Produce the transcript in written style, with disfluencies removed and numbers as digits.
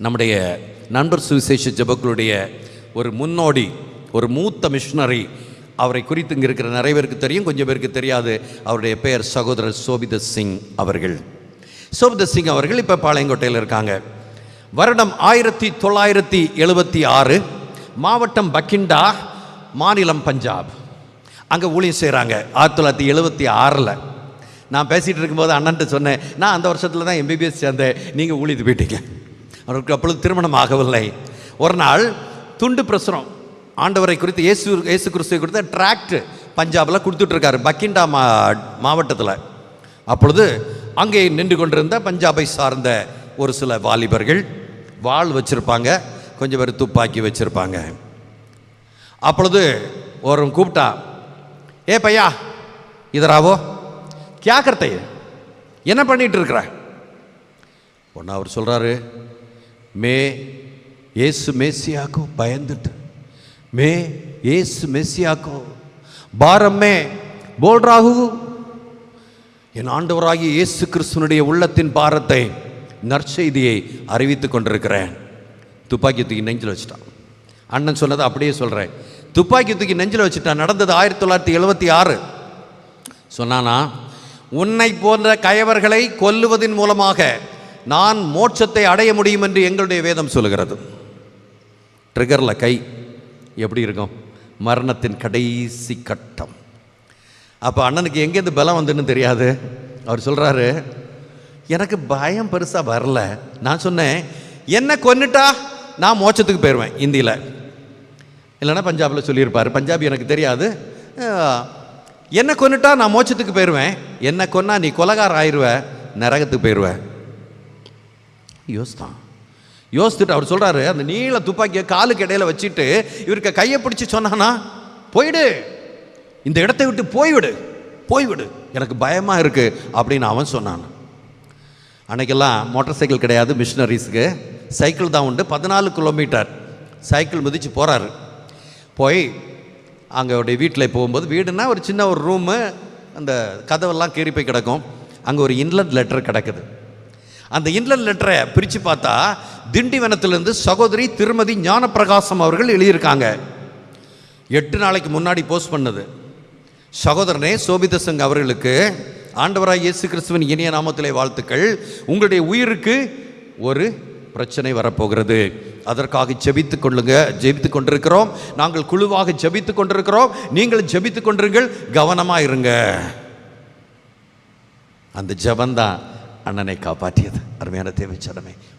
நம்முடைய நண்பர் சுவிசேஷ ஜெபங்களுடைய ஒரு முன்னோடி, ஒரு மூத்த மிஷனரி. அவரை குறித்து இங்கே இருக்கிற நிறைய பேருக்கு தெரியும், கொஞ்சம் பேருக்கு தெரியாது. அவருடைய பெயர் சகோதரர் சோபிதர் சிங் அவர்கள். சோபிதர் சிங் அவர்கள் இப்போ பாளையங்கோட்டையில் இருக்காங்க. வருடம் 1976, மாவட்டம் பக்கிண்டா, மாநிலம் பஞ்சாப். அங்கே ஊழியம் செய்கிறாங்க. 1976 நான் பேசிகிட்டு இருக்கும்போது அண்ணன்ட்டு சொன்னேன், நான் அந்த வருஷத்தில் தான் எம்பிபிஎஸ் சேர்ந்தேன், நீங்கள் ஊழியத்து போயிட்டீங்க. அவருக்கு அப்பொழுது திருமணம் ஆகவில்லை. ஒரு நாள் துண்டு பிரசுரம் ஆண்டவரை குறித்து, இயேசு கிறிஸ்துவை குறித்த டிராக்ட் பஞ்சாபில் கொடுத்துட்ருக்காரு, பக்கிண்டா மாவட்டத்தில். அப்பொழுது அங்கே நின்று கொண்டிருந்த பஞ்சாபை சார்ந்த ஒரு சில வாலிபர்கள் வாள் வச்சுருப்பாங்க, கொஞ்சம் பேர் துப்பாக்கி வச்சுருப்பாங்க. அப்பொழுது ஒருவன் கூப்பிட்டா, ஏ பையா இதராவோ கியா கர்த்தை, என்ன பண்ணிட்டு இருக்கிற? ஒன்று அவர் சொல்கிறாரு, மே ஏசு மேசியாக்கோ பயந்துட்டு, மே ஏசு மேசியாக்கோ பாரமே போல் ராகு, என் ஆண்டவராகிய இயேசு கிறிஸ்துவனுடைய உள்ளத்தின் பாரத்தை, நற்செய்தியை அறிவித்துக் கொண்டிருக்கிறேன். துப்பாக்கி தூக்கி நெஞ்சில் வச்சுட்டான். அண்ணன் சொன்னதை அப்படியே சொல்கிறேன். துப்பாக்கி தூக்கி நெஞ்சில் வச்சுட்டான். நடந்தது 1976. சொன்னானா, உன்னை போன்ற கயவர்களை கொல்லுவதன் மூலமாக நான் மோட்சத்தை அடைய முடியும் என்று எங்களுடைய வேதம் சொல்லுகிறது. ட்ரிகரில் கை எப்படி இருக்கும்? மரணத்தின் கடைசி கட்டம். அப்போ அண்ணனுக்கு எங்கேருந்து பலம் வந்துன்னு தெரியாது. அவர் சொல்கிறாரு, எனக்கு பயம் பெருசாக வரல. நான் சொன்னேன், என்ன கொன்னுட்டா நான் மோட்சத்துக்கு போயிடுவேன். இந்தியில் இல்லைன்னா பஞ்சாபில் சொல்லியிருப்பார், பஞ்சாபி எனக்கு தெரியாது. என்ன கொன்னுட்டா நான் மோட்சத்துக்கு போயிடுவேன், என்ன கொன்னா நீ கொலகார ஆயிடுவ, நரகத்துக்கு போயிடுவேன். யோசித்துட்டு அவர் சொல்கிறாரு, அந்த நீள துப்பாக்கியை காலுக்கு இடையில வச்சுட்டு இவருக்கு கையை பிடிச்சி சொன்னானா, போயிடு, இந்த இடத்தை விட்டு போய்விடு, போய்விடு, எனக்கு பயமாக இருக்குது அப்படின்னு அவன் சொன்னான். அன்னைக்கெல்லாம் மோட்டார் சைக்கிள் கிடையாது மிஷினரிஸுக்கு, சைக்கிள் தான் உண்டு. 14 கிலோமீட்டர் சைக்கிள் மிதித்து போகிறாரு. போய் அங்கே அவருடைய வீட்டில் போகும்போது, வீடுனா ஒரு சின்ன ஒரு ரூமு, அந்த கதவெல்லாம் கீறி போய் கிடக்கும். அங்கே ஒரு இன்லெட் லெட்டர் கிடக்குது. அந்த இன்லெட் லெட்டரை பிரித்து பார்த்தா, திண்டிவனத்திலிருந்து சகோதரி திருமதி ஞானப்பிரகாசம் அவர்கள் எழுதியிருக்காங்க. 8 நாளைக்கு முன்னாடி போஸ்ட் பண்ணது. சகோதரனே சோபிதர் சிங் அவர்களுக்கு ஆண்டவராய் இயேசு கிறிஸ்துவின் இனிய நாமத்திலே வாழ்த்துக்கள். உங்களுடைய உயிருக்கு ஒரு பிரச்சனை வரப்போகிறது, அதற்காக ஜெபித்துக் கொள்ளுங்க. ஜெபித்துக் கொண்டிருக்கிறோம், நாங்கள் குழுவாக ஜெபித்துக் கொண்டிருக்கிறோம், நீங்கள் ஜெபித்துக் கொண்டிருங்கள், கவனமாக இருங்க. அந்த ஜெபந்தான் அண்ணனை காப்பாற்றியது. அருமையான தேவச்சனமே,